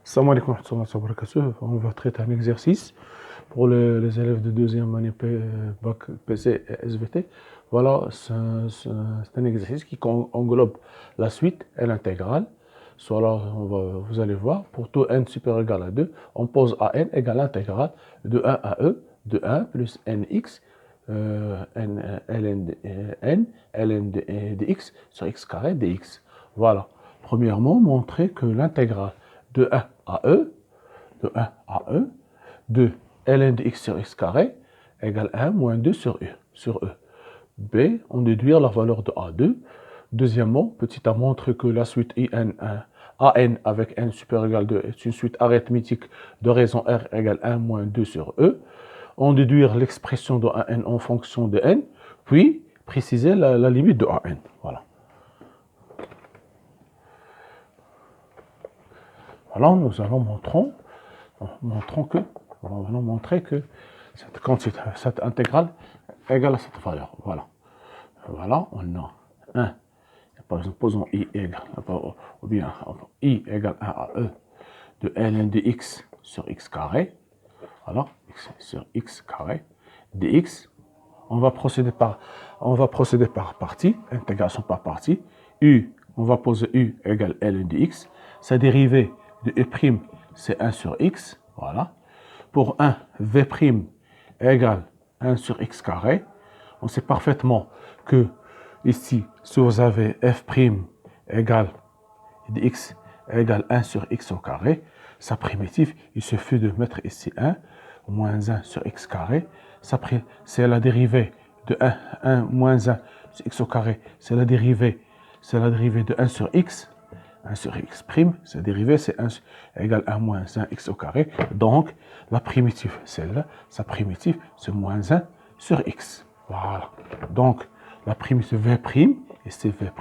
Salam alaikum wa rahmatullahi wa barakatuh. On va traiter un exercice pour les élèves de deuxième année bac PC et SVT. Voilà, c'est un exercice qui englobe la suite et l'intégrale. Soit là, vous allez voir, pour tout n supérieur ou égal à 2, on pose à n égale l'intégrale de 1 à e de 1 plus nx ln de x sur x carré dx. Voilà. Premièrement, montrer que l'intégrale de 1 à e, de ln de x sur x carré égale 1 moins 2 sur e. B, on déduire la valeur de A2. Deuxièmement, petit a montré que la suite AN avec n supérieur ou égal à 2 est une suite arithmétique de raison R égale 1 moins 2 sur E. On déduire l'expression de AN en fonction de n, puis préciser la limite de AN. Voilà. Voilà, nous allons montrer que cette quantité, cette intégrale est égale à cette valeur. Voilà. Voilà, on a 1. Par exemple, posons i égale, ou bien i égale 1 à e de ln de x sur x carré. Voilà, x sur x carré dx. On va procéder par partie, intégration par partie. On va poser u égale ln de x. Sa dérivée de e', c'est 1 sur x. Voilà. Pour 1, v' égale 1 sur x carré. On sait parfaitement que ici, si vous avez f' égale dx égale 1 sur x au carré, sa primitive, il suffit de mettre ici 1, moins 1 sur x carré. C'est la dérivée de 1 moins 1 sur x au carré, c'est la dérivée de 1 sur x. 1 sur x', sa dérivée c'est 1 égale 1 moins 1 x au carré. Donc, la primitive, celle-là, sa primitive, c'est moins 1 sur x. Voilà. Donc, la primitive v', et c'est v',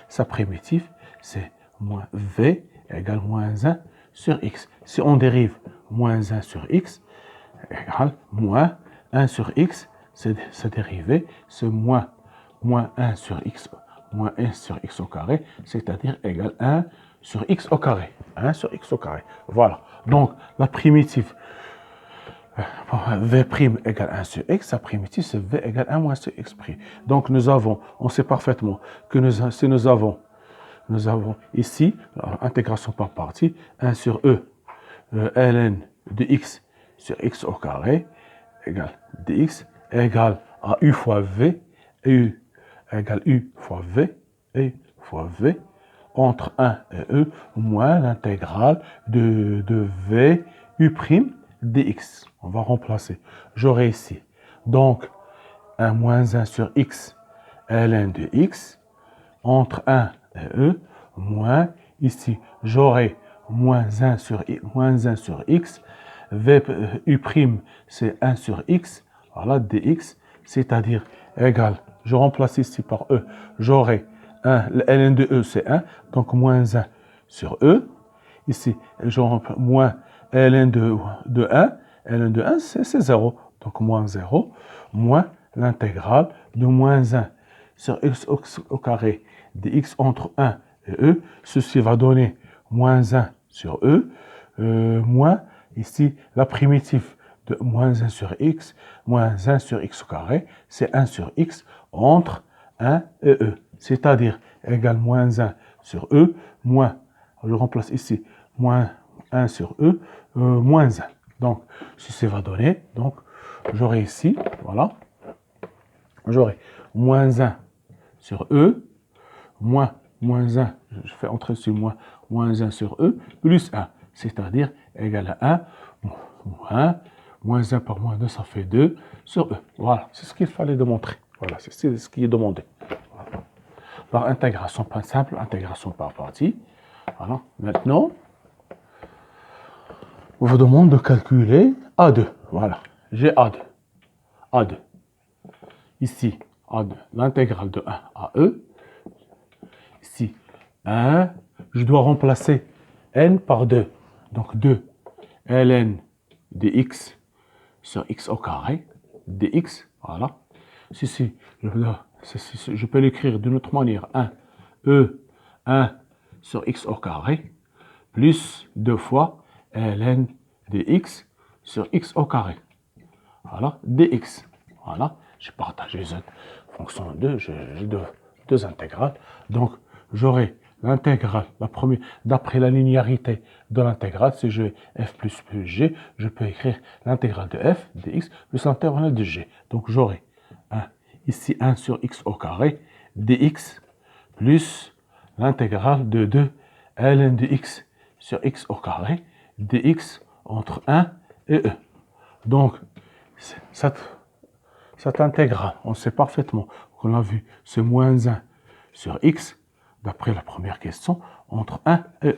sa primitive, c'est moins v égale moins 1 sur x. Si on dérive moins 1 sur x, égale moins 1 sur x, sa dérivée, c'est moins 1 sur x au carré, c'est-à-dire égal 1 sur x au carré. 1 sur x au carré. Voilà. Donc, la primitive v' égale 1 sur x, sa primitive, c'est v égale 1 moins sur x'. Donc, on sait parfaitement que si nous avons ici, intégration par partie, 1 sur e, ln de x sur x au carré, égale dx, égale à u fois v, et u égale u fois v, entre 1 et e, moins l'intégrale de v u' dx. On va remplacer. J'aurai ici, donc, 1 moins 1 sur x, ln de x, entre 1 et e, moins, ici, j'aurai moins 1 sur x, v u', c'est 1 sur x, voilà, dx, c'est-à-dire égal, je remplace ici par e, j'aurai 1, le ln de e, c'est 1, donc moins 1 sur e, ici, j'aurai moins ln de 1, c'est 0, donc moins 0, moins l'intégrale de moins 1 sur x au carré dx entre 1 et e, ceci va donner moins 1 sur e, moins, ici, la primitive de moins 1 sur x au carré, c'est 1 sur x entre 1 et e, c'est-à-dire égal moins 1 sur e, moins, je remplace ici, moins 1 sur e, moins 1. Donc, ceci va donner, donc, j'aurai ici, voilà, j'aurai moins 1 sur e, moins 1, je fais entrer sur moins 1 sur e, plus 1, c'est-à-dire égal à 1, moins 1 par moins 2, ça fait 2 sur e. Voilà, c'est ce qu'il fallait démontrer. Voilà, c'est ce qui est demandé. Voilà. Par intégration pas simple, intégration par partie. Voilà, maintenant, on vous demande de calculer A2. Voilà, j'ai A2. Ici, A2, l'intégrale de 1 à e. Ici, 1, je dois remplacer n par 2. Donc 2, ln de x sur x au carré, dx, voilà. Ceci, je peux l'écrire d'une autre manière. 1 sur x au carré, plus 2 fois ln de x sur x au carré. Voilà, dx. Voilà, j'ai partagé cette fonction 2, j'ai deux intégrales. Donc, j'aurai l'intégrale, la première, d'après la linéarité de l'intégrale, si je f plus g, je peux écrire l'intégrale de f, dx, plus l'intégrale de g. Donc, j'aurai ici 1 sur x au carré, dx, plus l'intégrale de 2 ln de x sur x au carré, dx entre 1 et e. Donc, cette intégrale, on sait parfaitement qu'on a vu, c'est moins 1 sur x, d'après la première question, entre 1 et e.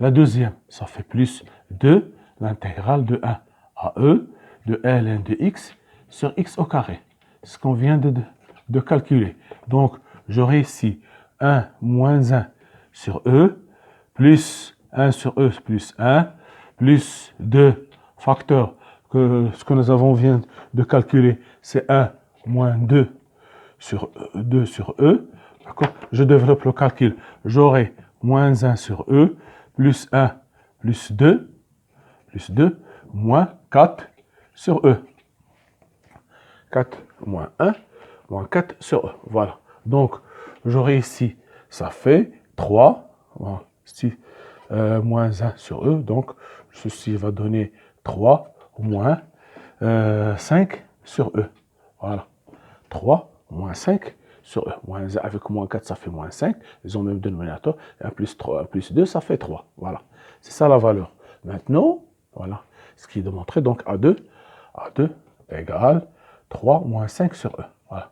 La deuxième, ça fait plus 2, l'intégrale de 1 à e, de ln de x sur x au carré. Ce qu'on vient de calculer. Donc, j'aurai ici 1 moins 1 sur e, plus 1 sur e plus 1, plus 2 facteurs que ce que nous avons vient de calculer, c'est 1 moins 2 sur e. Je développe le calcul. J'aurai moins 1 sur e, plus 1, plus 2, moins 4 sur e. 4 moins 1, moins 4 sur e. Voilà. Donc, j'aurai ici, ça fait 3, voilà, ici, moins 1 sur e. Donc, ceci va donner 3 moins 5 sur e. Voilà. 3 moins 5 sur e. Moins 1 avec moins 4, ça fait moins 5. Ils ont le même dénominateur. 1 plus 3, 1 plus 2, ça fait 3. Voilà. C'est ça la valeur. Maintenant, voilà ce qui est démontré. Donc, A2 égale 3 moins 5 sur e. Voilà.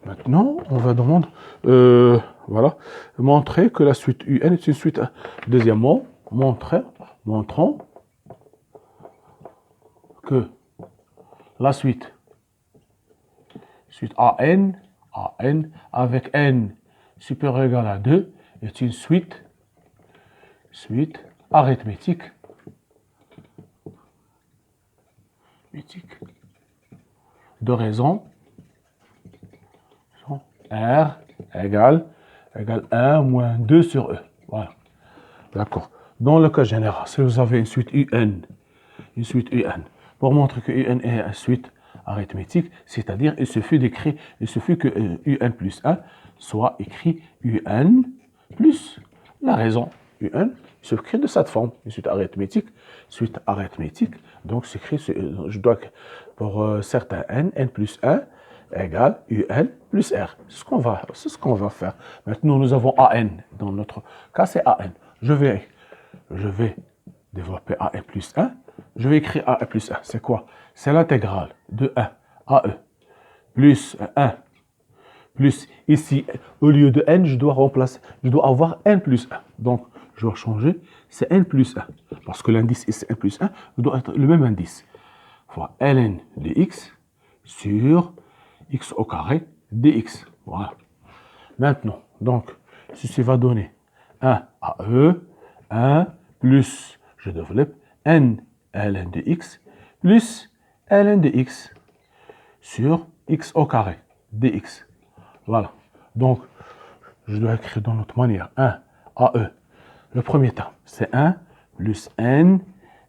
Maintenant, on va demander, voilà, montrer que la suite UN est une suite. Deuxièmement, montrons que la suite AN avec N supérieur ou égal à 2 est une suite arithmétique de raison R égale 1 moins 2 sur E. Voilà. D'accord. Dans le cas général, si vous avez une suite UN, pour montrer que UN est une suite arithmétique, c'est-à-dire il suffit que UN plus 1 soit écrit UN plus la raison UN s'écrit de cette forme, une suite arithmétique, donc s'écrit, je dois, pour certains N plus 1 égale UN plus R. C'est ce qu'on va faire. Maintenant, nous avons AN. Dans notre cas, c'est AN. Je vais développer AN plus 1. Je vais écrire AN plus 1. C'est quoi? C'est l'intégrale de 1 à E plus 1 plus ici, au lieu de N, je dois avoir N plus 1. Donc, je dois changer, c'est N plus 1. Parce que l'indice ici, N plus 1, doit être le même indice. Fois ln de x sur x au carré dx. Voilà. Maintenant, donc, ceci va donner 1 à E, 1 plus, je développe, n ln de x plus ln de x sur x au carré dx. Voilà. Donc, je dois écrire dans notre manière 1 à E. Le premier terme, c'est 1 plus n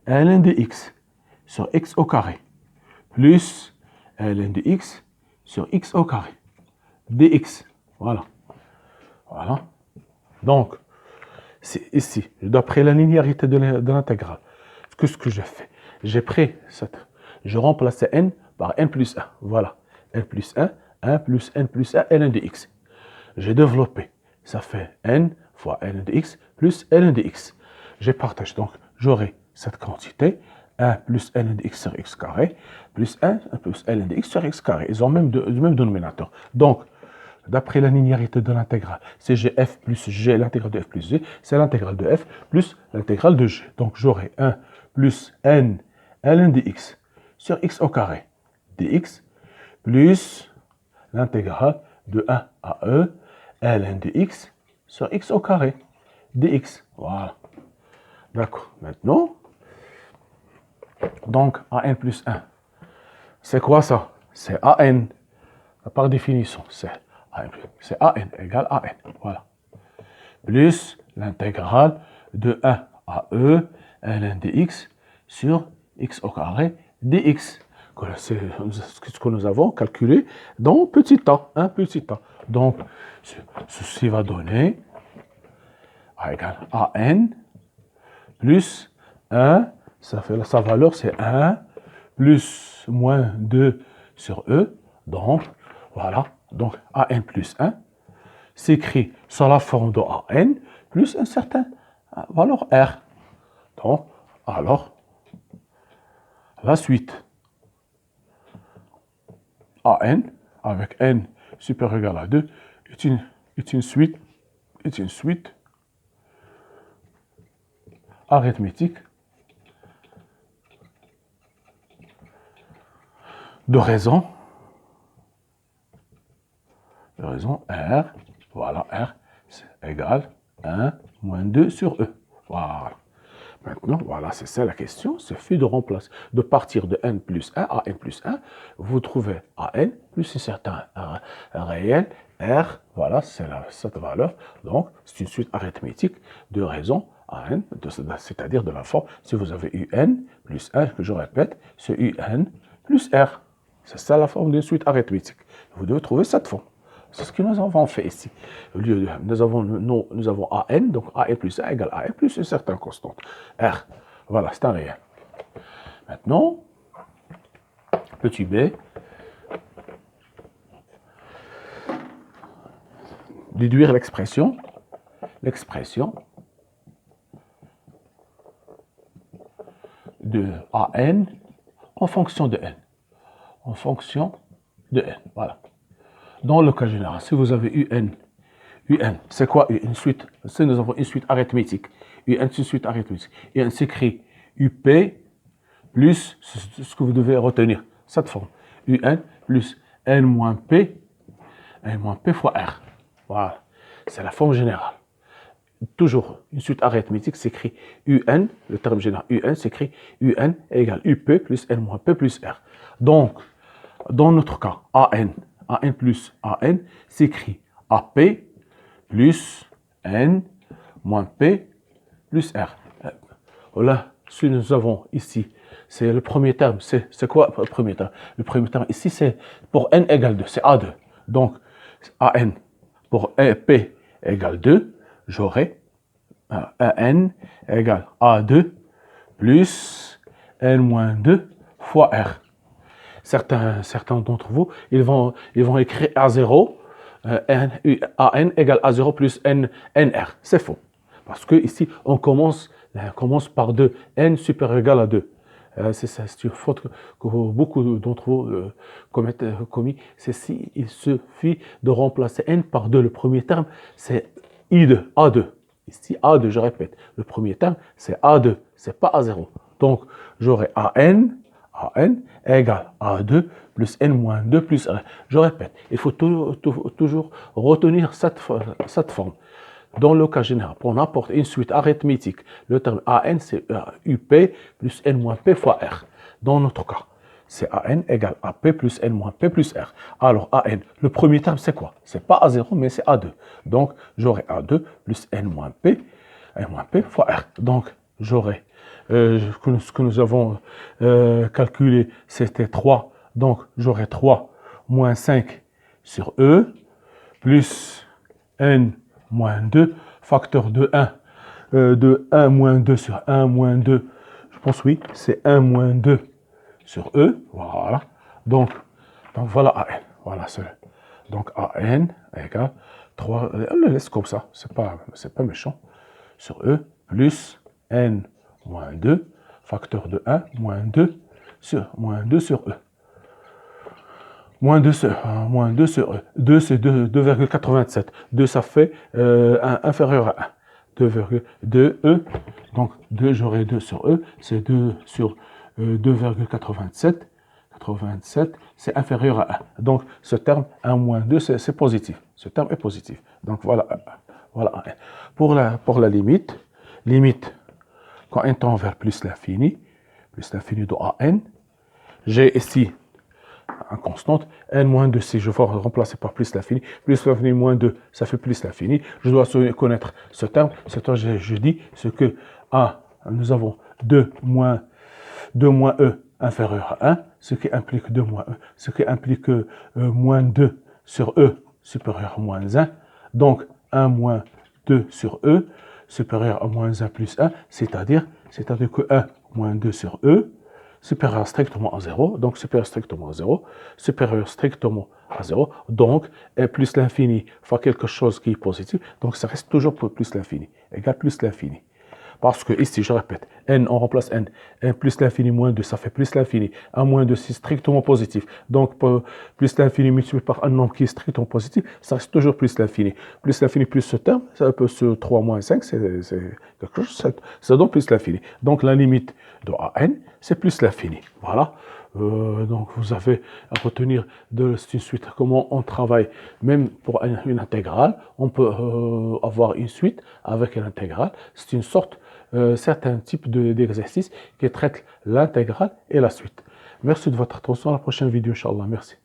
ln de x sur x au carré plus ln de x sur x au carré dx. Voilà. Voilà. Donc, c'est ici, d'après la linéarité de l'intégrale, ce que j'ai fait, je remplace n par n plus 1. Voilà. n plus 1, 1 plus n plus 1, ln de x. J'ai développé, ça fait n fois ln de x plus ln de x. Je partage donc, j'aurai cette quantité, 1 plus ln de x sur x carré, plus 1 plus ln de x sur x carré. Ils ont le même dénominateur. Donc, d'après la linéarité de l'intégrale, c'est g f plus g, l'intégrale de f plus g, c'est l'intégrale de f plus l'intégrale de g. Donc, j'aurai 1 plus n ln de x sur x au carré dx plus l'intégrale de 1 à e ln de x sur x au carré dx. Voilà. D'accord. Maintenant, donc an plus 1, c'est quoi ça? C'est an. Par définition, c'est C'est an égale an. Voilà. Plus l'intégrale de 1 à e ln dx sur x au carré dx. C'est ce que nous avons calculé dans petit a, un petit a. Donc, ceci va donner a égale an plus 1, ça fait, sa valeur c'est 1 plus moins 2 sur e. Donc, voilà. Donc, an plus 1 s'écrit sur la forme de an plus un certain valeur r. Donc, alors, la suite. an avec n supérieur ou égal à 2 est une suite arithmétique de raisons R, voilà, R égale 1 moins 2 sur E. Voilà. Maintenant, voilà, c'est ça la question. Il suffit de remplacer, de partir de n plus 1 à n plus 1. Vous trouvez an plus un certain réel R. Voilà, c'est cette valeur. Donc, c'est une suite arithmétique de raisons an, c'est-à-dire de la forme. Si vous avez un plus 1, que je répète, c'est un plus R. C'est ça la forme d'une suite arithmétique. Vous devez trouver cette forme. C'est ce que nous avons fait ici. Au lieu de, nous avons an, donc an plus 1 égale an plus une certaine constante. R. Voilà, c'est un réel. Maintenant, petit b, déduire l'expression de an en fonction de n. En fonction de n, voilà. Dans le cas général, si vous avez un, c'est quoi une suite? Si nous avons une suite arithmétique, un c'est une suite arithmétique. Un s'écrit up plus, ce que vous devez retenir, cette forme. Un plus n moins p fois r. Voilà, c'est la forme générale. Toujours, une suite arithmétique s'écrit un, le terme général un s'écrit un égale up plus n moins p plus r. Donc, dans notre cas, an plus an s'écrit ap plus n moins p plus r. Voilà, ce que nous avons ici, c'est le premier terme. C'est quoi le premier terme? Le premier terme ici, c'est pour n égale 2, c'est a2. Donc, an pour p égale 2, j'aurai an égale a2 plus n moins 2 fois r. Certains d'entre vous, ils vont écrire A0, AN égale A0 plus NR. C'est faux. Parce que ici, on commence par 2, N supérieur ou égal à 2. C'est une faute que beaucoup d'entre vous commis. C'est si il suffit de remplacer N par 2. Le premier terme, c'est I2, A2. Ici, A2, je répète. Le premier terme, c'est A2, c'est pas A0. Donc, j'aurai AN égale A2 plus N moins 2 plus R. Je répète, il faut toujours retenir cette forme. Dans le cas général, pour n'importe une suite arithmétique, le terme AN, c'est UP plus N moins P fois R. Dans notre cas, c'est AN égale AP plus N moins P plus R. Alors, AN, le premier terme, c'est quoi? C'est pas A0, mais c'est A2. Donc, j'aurai A2 plus N moins P fois R. Donc, j'aurai ce que nous avons calculé, c'était 3. Donc, j'aurai 3 moins 5 sur E, plus N moins 2, facteur de 1 moins 2 sur 1 moins 2. Je pense, oui, c'est 1 moins 2 sur E. Voilà. Donc voilà AN. Voilà, donc AN égale 3. On le laisse comme ça, c'est pas méchant. Sur E, plus N moins 2, facteur de 1, moins 2 sur E. Moins 2 sur E. 2, c'est 2,87. 2, ça fait inférieur à 1. 2,2 E. Donc, j'aurai 2 sur E. C'est 2 sur 2,87. 87, c'est inférieur à 1. Donc, ce terme, 1 moins 2, c'est positif. Ce terme est positif. Donc, voilà. Voilà. Pour la limite, quand n tend vers plus l'infini de AN, j'ai ici constante, n moins 2, si je veux remplacer par plus l'infini moins 2, ça fait plus l'infini. Je dois connaître ce terme. Je dis ce que nous avons 2 moins e inférieur à 1, ce qui implique 2 moins e, ce qui implique moins 2 sur e supérieur à moins 1. Donc 1 moins 2 sur e supérieur à moins 1 plus 1, c'est-à-dire que 1 moins 2 sur e supérieur strictement à 0, donc supérieur strictement à 0, supérieur strictement à 0, donc plus l'infini fois quelque chose qui est positif, donc ça reste toujours plus l'infini, égale plus l'infini. Parce que ici, je répète, n, on remplace n plus l'infini moins 2, ça fait plus l'infini. 1 moins 2, c'est strictement positif. Donc, plus l'infini multiplié par un nombre qui est strictement positif, ça reste toujours plus l'infini. Plus l'infini plus ce terme, ça peut se 3 moins 5, c'est quelque chose, ça donne plus l'infini. Donc, la limite de an, c'est plus l'infini. Voilà. Donc, vous avez à retenir de cette suite comment on travaille, même pour une intégrale. On peut avoir une suite avec une intégrale. C'est une sorte, certain type d'exercice qui traite l'intégrale et la suite. Merci de votre attention. À la prochaine vidéo, Inch'Allah. Merci.